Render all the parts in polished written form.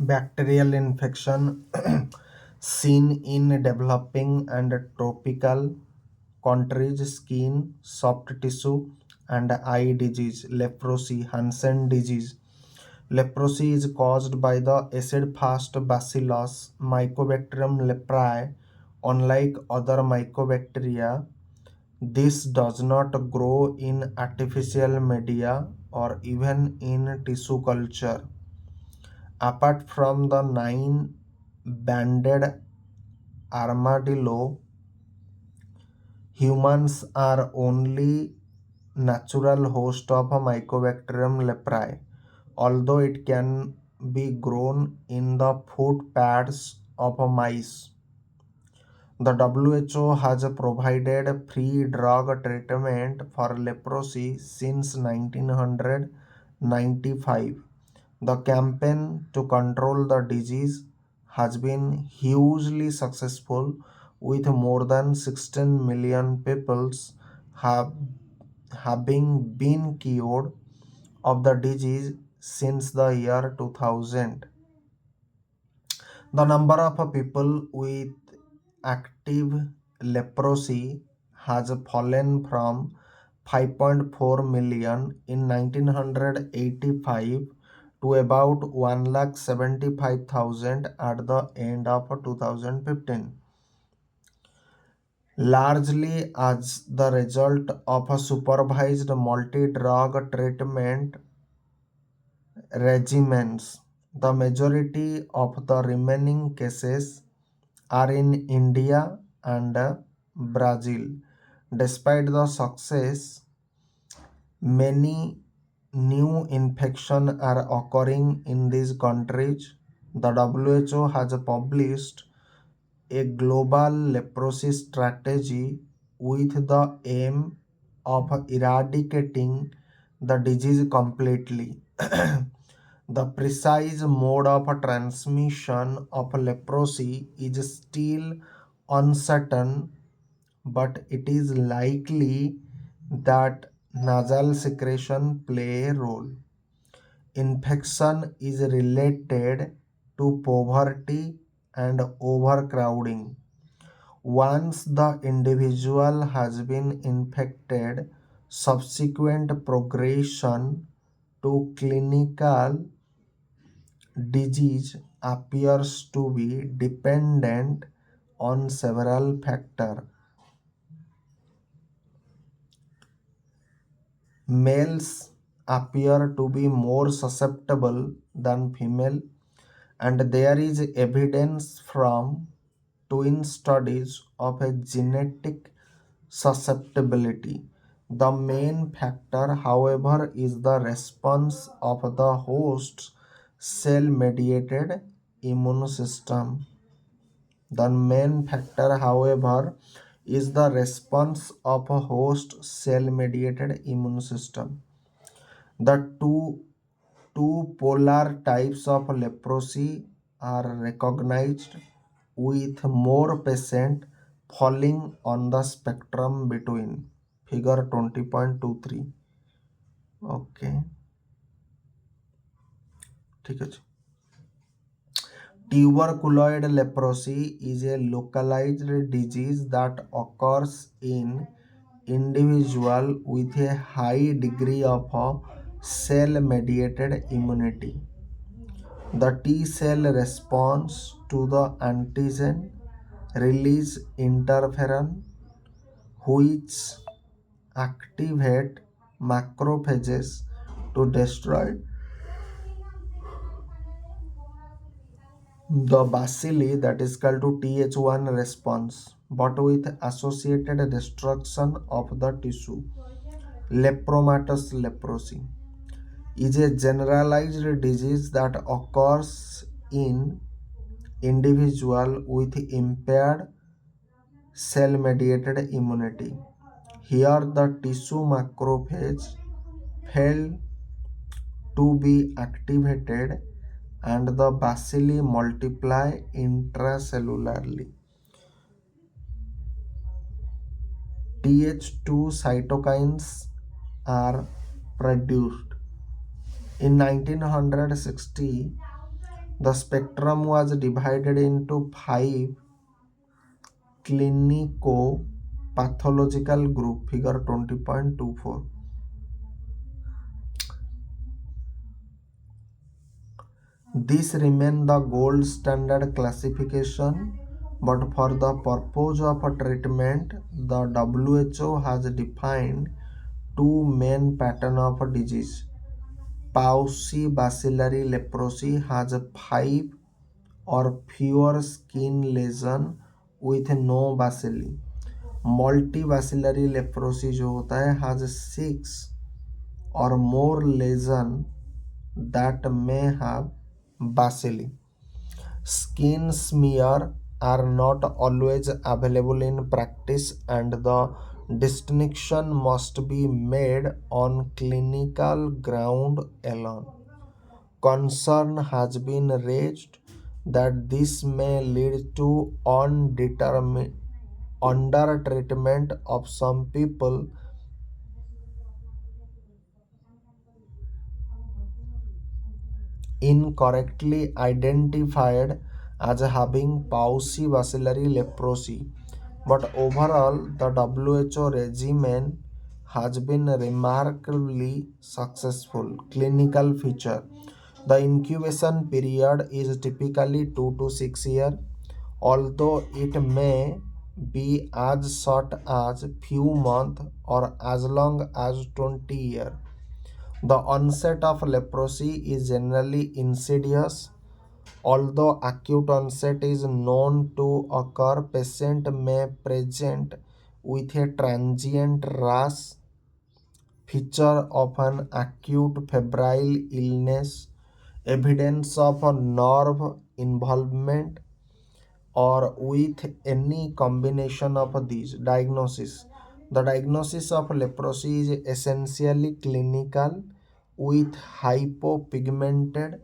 Bacterial infection seen in developing and tropical countries, skin, soft tissue, and eye disease, leprosy, Hansen disease. Leprosy is caused by the acid-fast bacillus Mycobacterium leprae. Unlike other mycobacteria, this does not grow in artificial media or even in tissue culture. Apart from the nine-banded armadillo, humans are only natural host of Mycobacterium leprae, although it can be grown in the foot pads of mice. The WHO has provided free drug treatment for leprosy since 1995. The campaign to control the disease has been hugely successful, with more than 16 million people have, having been cured of the disease since the year 2000. The number of people with active leprosy has fallen from 5.4 million in 1985 to about 1,75,000 at the end of 2015, largely as the result of a supervised multi-drug treatment regimens. The majority of the remaining cases are in India and Brazil. Despite the success, many new infections are occurring in these countries. The WHO has published a global leprosy strategy with the aim of eradicating the disease completely. The precise mode of transmission of leprosy is still uncertain, but it is likely that nasal secretion play a role. Infection is related to poverty and overcrowding. Once the individual has been infected, subsequent progression to clinical disease appears to be dependent on several factors. Males appear to be more susceptible than female, and there is evidence from twin studies of a genetic susceptibility. The main factor, however, is the response of the host's cell mediated immune system. The main factor, however, is the response of a host cell mediated immune system. The two polar types of leprosy are recognized, with more patients falling on the spectrum between. Figure 20.23. Okay, ঠিক আছে. Tuberculoid leprosy is a localized disease that occurs in individuals with a high degree of cell-mediated immunity. The T cell responds to the antigen release interferon, which activate macrophages to destroy the bacilli, that is called to Th1 response, but with associated destruction of the tissue. Lepromatous leprosy is a generalized disease that occurs in individual with impaired cell mediated immunity. Here the tissue macrophage fail to be activated and the bacilli multiply intracellularly. Th2 cytokines are produced. In 1960, The spectrum was divided into five clinico-pathological group, figure 20.24. This remains the gold standard classification, but for the purpose of a treatment, the WHO has defined two main patterns of disease. Pauci bacillary leprosy has five or fewer skin lesions with no bacilli. Multibacillary leprosy जो होता है has six or more lesions that may have bacilli. Skin smear are not always available in practice, and the distinction must be made on clinical ground alone. Concern has been raised that this may lead to under treatment of some people incorrectly identified as having paucibacillary leprosy. But overall, the WHO regimen has been remarkably successful. Clinical feature: the incubation period is typically 2 to 6 years, although it may be as short as few months or as long as 20 years. The onset of leprosy is generally insidious. Although acute onset is known to occur, patient may present with a transient rash, feature of an acute febrile illness, evidence of a nerve involvement, or with any combination of these. Diagnosis: the diagnosis of leprosy is essentially clinical, with hypopigmented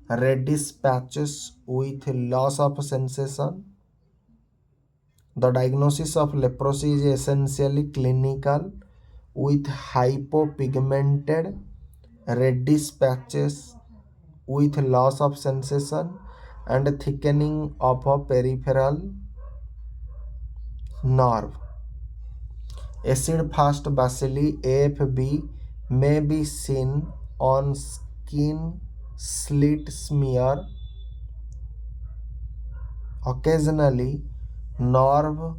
reddish patches with loss of sensation. The diagnosis of leprosy is essentially clinical, with hypopigmented reddish patches with loss of sensation and thickening of a peripheral nerve. Acid fast bacilli AFB may be seen on skin slit smear. Occasionally, nerve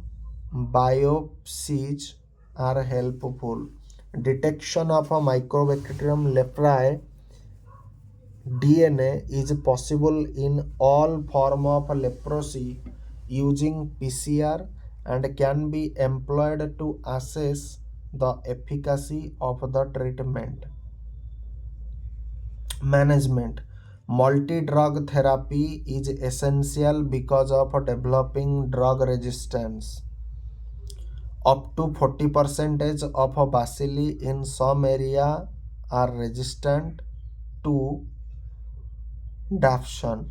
biopsies are helpful. Detection of a Mycobacterium leprae DNA is possible in all forms of leprosy using PCR and can be employed to assess the efficacy of the treatment. Management: multi-drug therapy is essential because of developing drug resistance. Up to 40% of bacilli in some area are resistant to dapsone.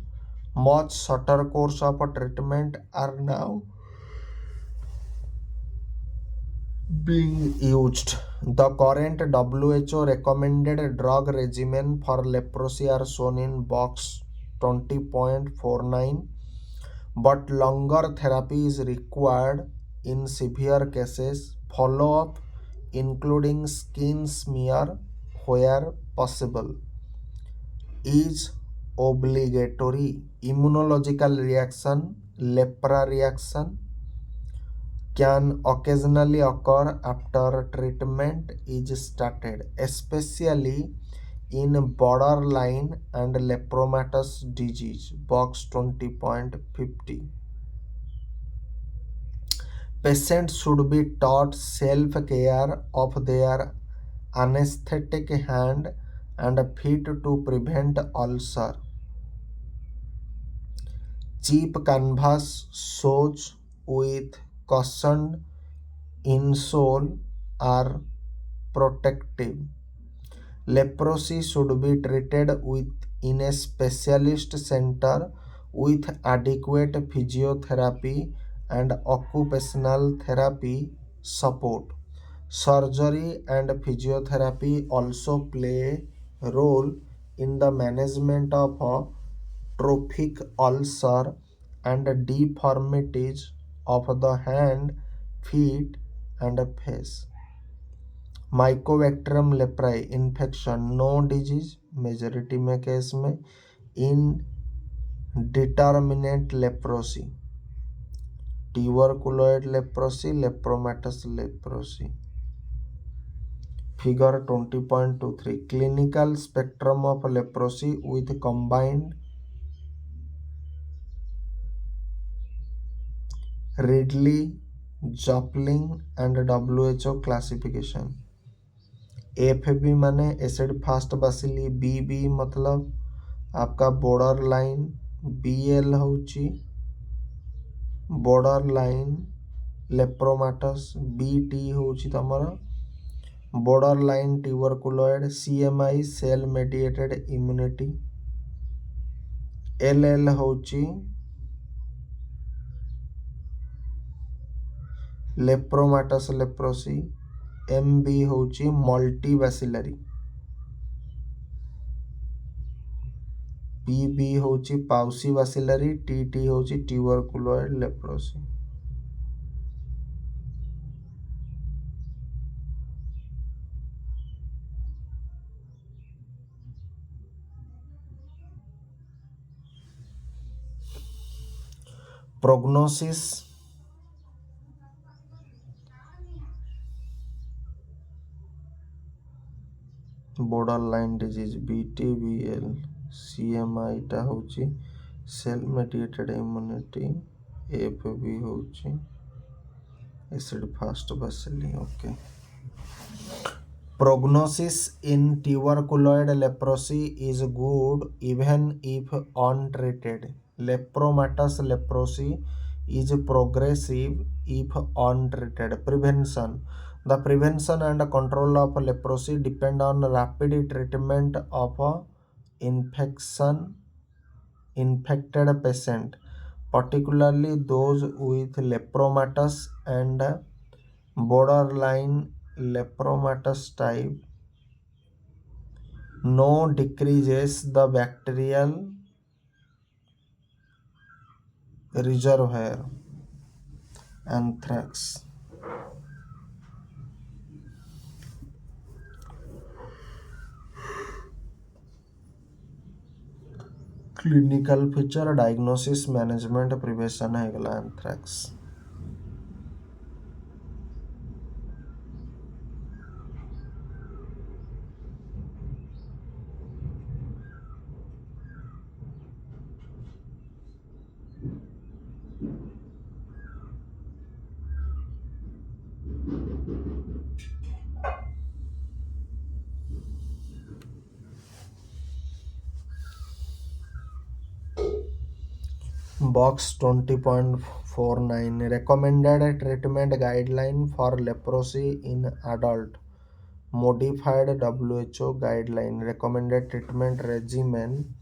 Much shorter course of treatment are now being used. The current WHO recommended drug regimen for leprosy are shown in box 20.49, but longer therapy is required in severe cases. Follow-up, including skin smear where possible, is obligatory. Immunological reaction, lepra reaction, can occasionally occur after treatment is started, especially in borderline and lepromatous disease. Box 20.50. Patients should be taught self-care of their anesthetic hand and feet to prevent ulcer. Cheap canvas shoes with cushioned insole are protective. Leprosy should be treated in a specialist center with adequate physiotherapy and occupational therapy support. Surgery and physiotherapy also play a role in the management of trophic ulcer, and deformities of the hand, feet, and face. Mycobacterium leprae infection, no disease majority में case में, indeterminate leprosy, tuberculoid leprosy, lepromatous leprosy. Figure 20.23 clinical spectrum of leprosy with combined Ridley, Joplin and WHO classification. FB माने acid fast bacilli, BB मतलब आपका border line, BL होची border line lepromatous, BT होची तमरा border line tuberculoid, CMI cell mediated immunity, LL होची lepromatous leprosy, MB होची मल्टीबैसिलरी, PB होची पाउसी bacillary, TT होची ट्यूबरकुलॉइड leprosy. Prognosis, borderline disease, BTBL, CMI टा होची सेल मेडिएटेड इम्यूनिटी, एफबी होची acid fast bacilli. Okay. Prognosis in tuberculoid leprosy is good even if untreated. Lepromatous leprosy is progressive if untreated. Prevention. The prevention and control of leprosy depend on rapid treatment of infected patient, particularly those with lepromatous and borderline lepromatous type. No decreases the bacterial reservoir. Anthrax. Clinical feature, diagnosis, management, prevention है anthrax. Box 20.49 recommended treatment guideline for leprosy in adult. Modified WHO guideline. Recommended treatment regimen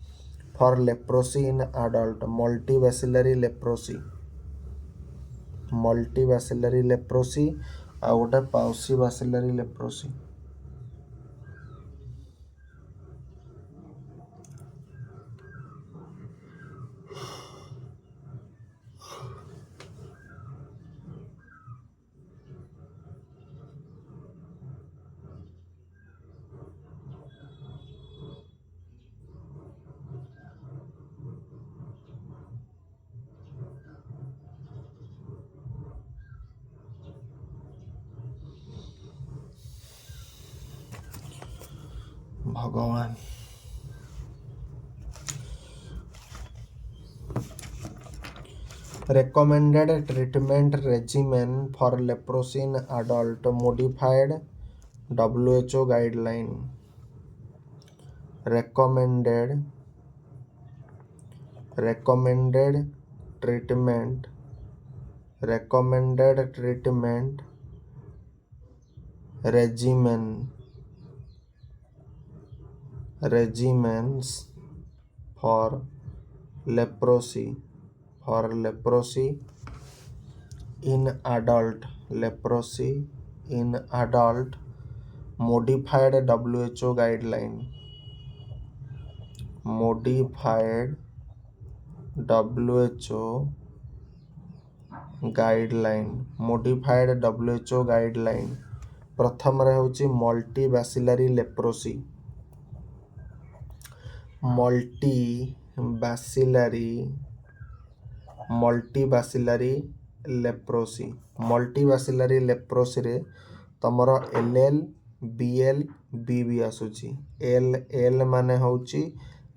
for leprosy in adult. Multibacillary leprosy ଆଉ ଗୋଟେ ପାଉସି ବାସିଲାରୀ leprosy. ଭଗବାନ. Recommended treatment regimen for leprosy in adult. Modified WHO guideline. Recommended treatment regimens for leprosy in adult. Modified WHO guideline. Modified WHO guideline modified WHO guideline प्रथम हूँ multi bacillary leprosy multi bacillary leprosy रे तमर LL BL B भी आसुची L माने होची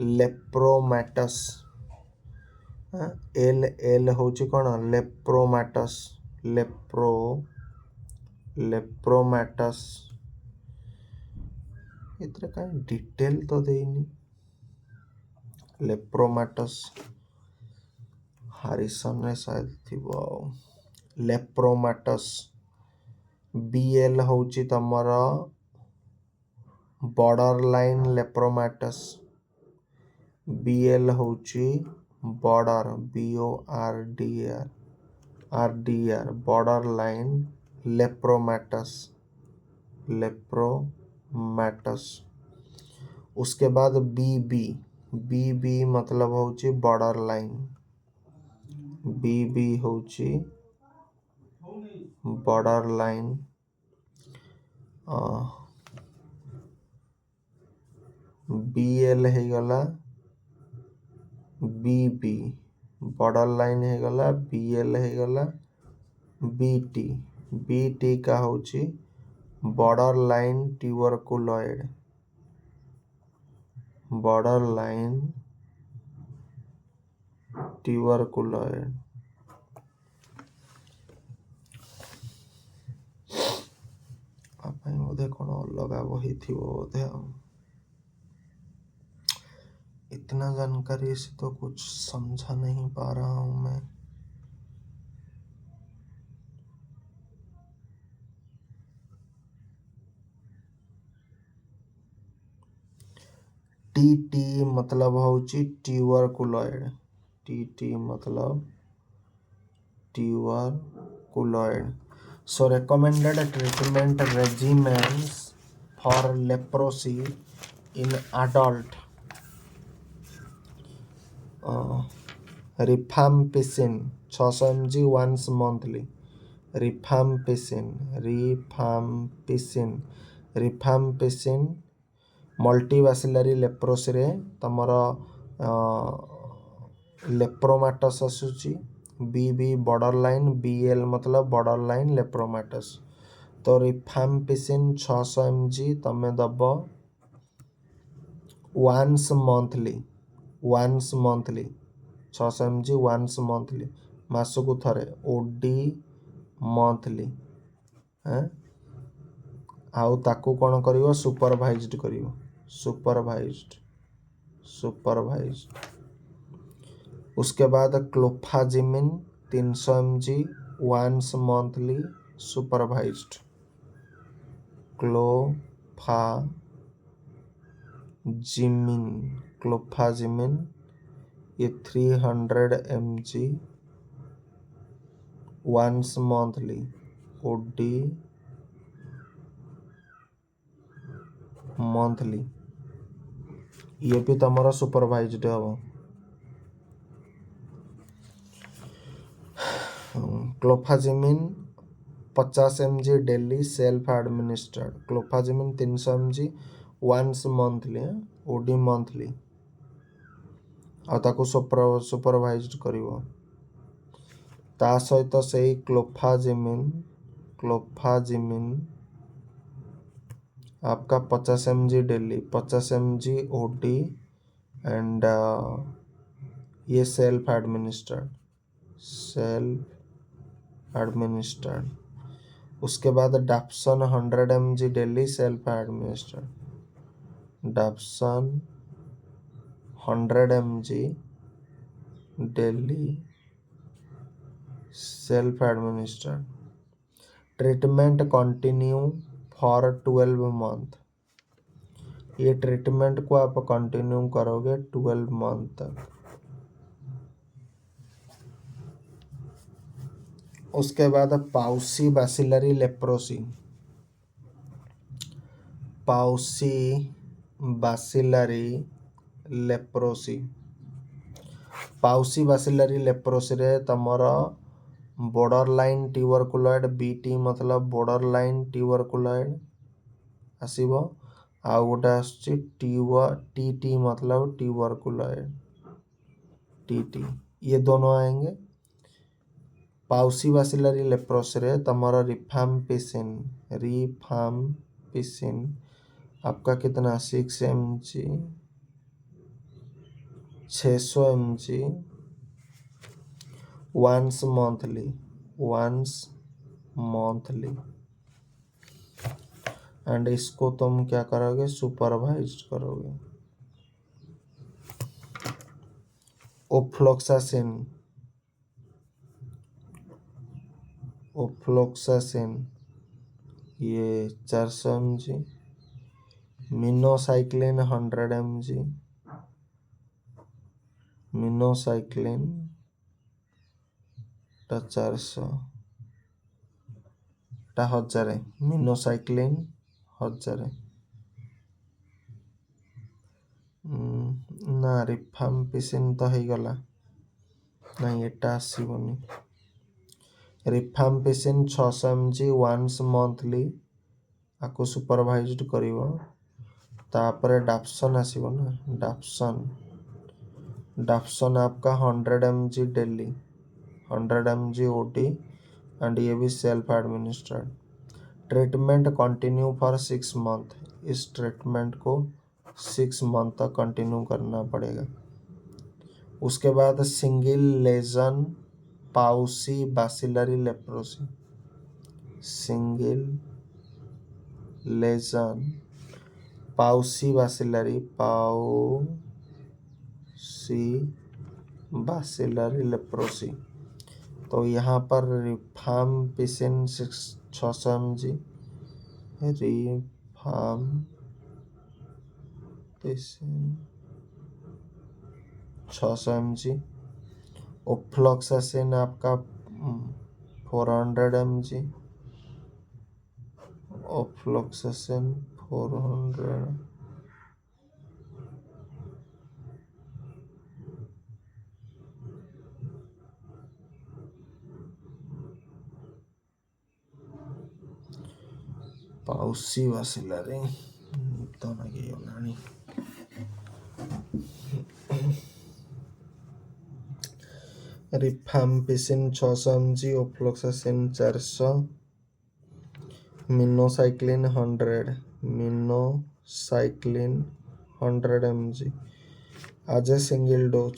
लेप्रोमैटस L होची कौन लेप्रोमैटस इतरे कहीं डिटेल तो देनी लेप्रोमैटस हारिसन ने शायद थी वो लेप्रोमैटस BL होची तमरा बॉर्डर लाइन लेप्रोमैटस BL होची बॉर्डर BORDR बॉर्डर लाइन लेप्रोमैटस उसके बाद BB मतलब होची बॉर्डर लाइन BB होची बॉर्डर लाइन BL है गला BB बॉर्डर लाइन है गला BL है गला BT का होची बॉर्डर लाइन ट्यूबरकुलॉइड बोधे कौन अलगा बही थी बोधे इतना जानकारी से तो कुछ समझा नहीं पा रहा हूं मैं TT मतलब होची ट्यूबरकुलॉइड TT मतलब ट्यूबरकुलॉइड So recommended treatment regimens for leprosy in adult rifampicin 600 mg once monthly rifampicin multivascular leprosy रे तमर लेप्रोमैटस आसुची BB बॉर्डर लाइन BL मतलब बॉर्डर लाइन लेप्रोमैटस तो रिफाम्पिसिन 600 mg तमे दब once monthly 600 mg once monthly मासकु थरे OD monthly आउ ताकू कौन करिवो सुपरवाइज्ड करिवो सुपरवाइज्ड उसके बाद क्लोफाजिमिन 300 mg once monthly सुपरवाइज्ड क्लोफाजिमिन ये 300 mg once monthly OD monthly ये भी तमरा सुपरवाइज्ड हबो क्लोफाजिमिन 50 mg daily self administered क्लोफाजिमिन 300 mg once monthly OD monthly आ ताको सुपरवाइज्ड करिवो ता सहित सही क्लोफाजिमिन आपका 50 mg daily 50 mg OD and ये सेल्फ एडमिनिस्टर्ड उसके बाद dapsone 100 mg daily self administered dapsone 100 mg daily self administered treatment continue for 12 month ये treatment को आप कंटिन्यू करोगे 12 मंथ तक उसके बाद पाउसी बैसिलरी लेप्रोसी ପାଉସି ବାସିଲାରୀ ଲେପ୍ରୋସିରେ ତମର border लाइन ट्यूबरकुलॉइड बीटी मतलब border लाइन ट्यूबरकुलॉइड ଆସିବ। ଆଉ ଗୋଟେ ଆସୁଛି टीटी मतलब ट्यूबरकुलॉइड टीटी, ये दोनों आएंगे। पाउसी बासिलरी लेप्रोसिस तमरा रिफाम्पिसिन आपका कितना 6 mg 600 mg once monthly and इसको तुम क्या करोगे, सुपरवाइज करोगे। ओफ्लोक्सासिन ओफ्लोक्सासिन ये 400 mg, minocycline 100 mg, minocycline 400 1000, minocycline 1000 ना रिफाम्पिसिन तो हो गला नहीं एटा आसीबनी। रिफाम्पिसिन 600 mg वंस मंथली आपको सुपरवाइज्ड करिवो। तापर डाप्सन आसीबो ना, डाप्सन आपका 100 mg daily, 100 mg OD and ये भी self administered. Treatment continue for 6 month, इस ट्रीटमेंट को 6 मंथ तक कंटिन्यू करना पड़ेगा। उसके बाद single lesion paucibacillary leprosy, single lesion paucibacillary leprosy. तो यहाँ पर rifampicin 600 mg, rifampicin 600 mg, ofloxacin आपका 400 mg, ओफ्लोक्सासिन 400, पाउसी बासिलरी तो लगे गलानी। Rifampicin 600 mg, ofloxacin 400, minocycline 100 mg आज ए सिंगल डोज।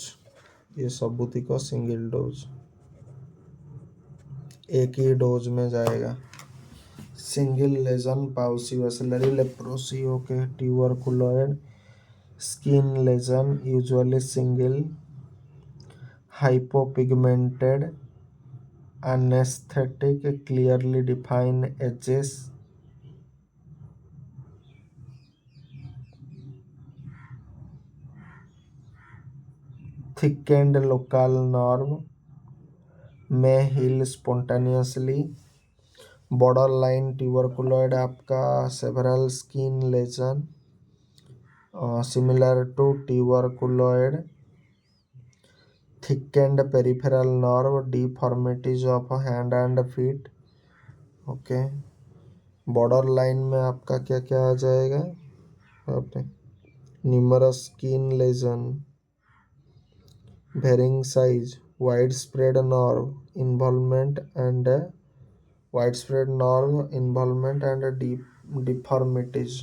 ये सबूती को सिंगल डोज, एक ही डोज में जाएगा। Single lesion paucibacillary leprosy okay, tuberculoid skin lesion usually single, hypopigmented, anesthetic, clearly defined edges, thickened local nerve, may heal spontaneously, borderline tuberculoid आपका several skin lesion similar to tuberculoid, thickened peripheral nerve, deformities of hand and feet। Okay, borderline में आपका क्या क्या आ जाएगा, आपने numerous skin lesion, varying size, widespread nerve involvement and deformities।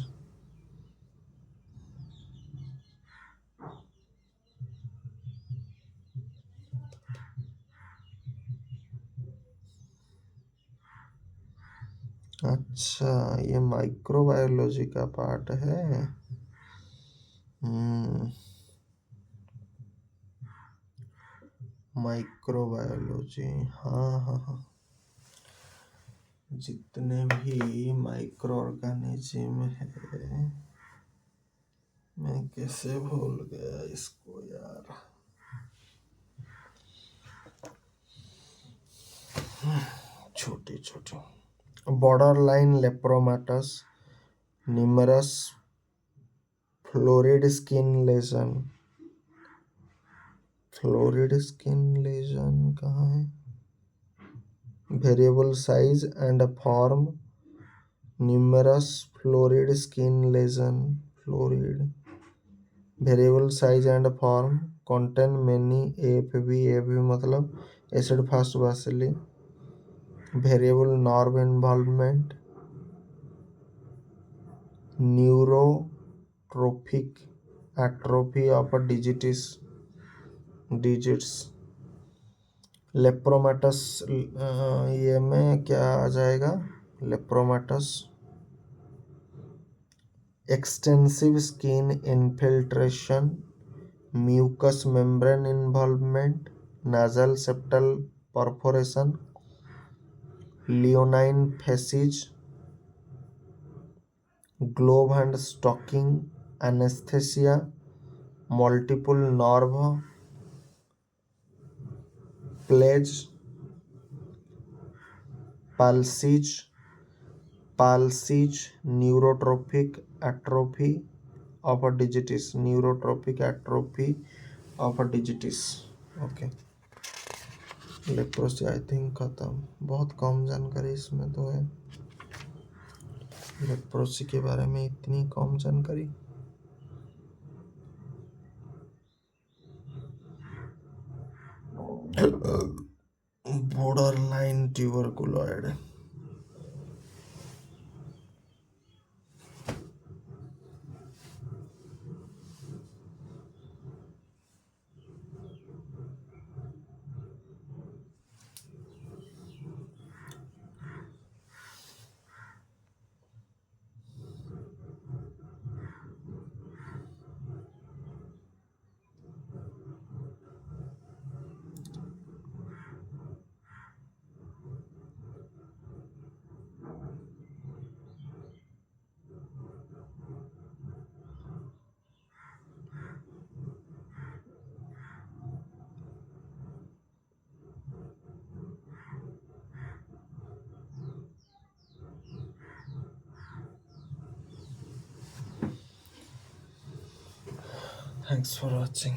अच्छा, ये माइक्रोबायोलॉजी का पार्ट है। माइक्रोबायोलॉजी, हाँ हाँ हाँ, जितने भी माइक्रो ऑर्गेनिज्म है, मैं कैसे भूल गया इसको यार। छोटी छोटी border line lepromatous, numerous florid skin lesion, florid skin lesion कहाँ है? Variable size and form, numerous florid skin lesion, florid variable size and form, contain many FB मतलब acid fast bacilli, variable nerve involvement, neurotrophic atrophy of digits, lepromatous, ये में क्या आ जाएगा? Lepromatous, extensive skin infiltration, mucous membrane involvement, nasal septal perforation, leonine facies, glove and stocking anaesthesia, multiple nerve plays, palsies, neurotrophic atrophy of digits, neurotrophic atrophy of digits. Okay, leprosy I think खत्म। बहुत कम जानकारी इसमें तो है, leprosy के बारे में इतनी कम जानकारी। Border line ट्यूबरकुलॉइड, thanks for watching.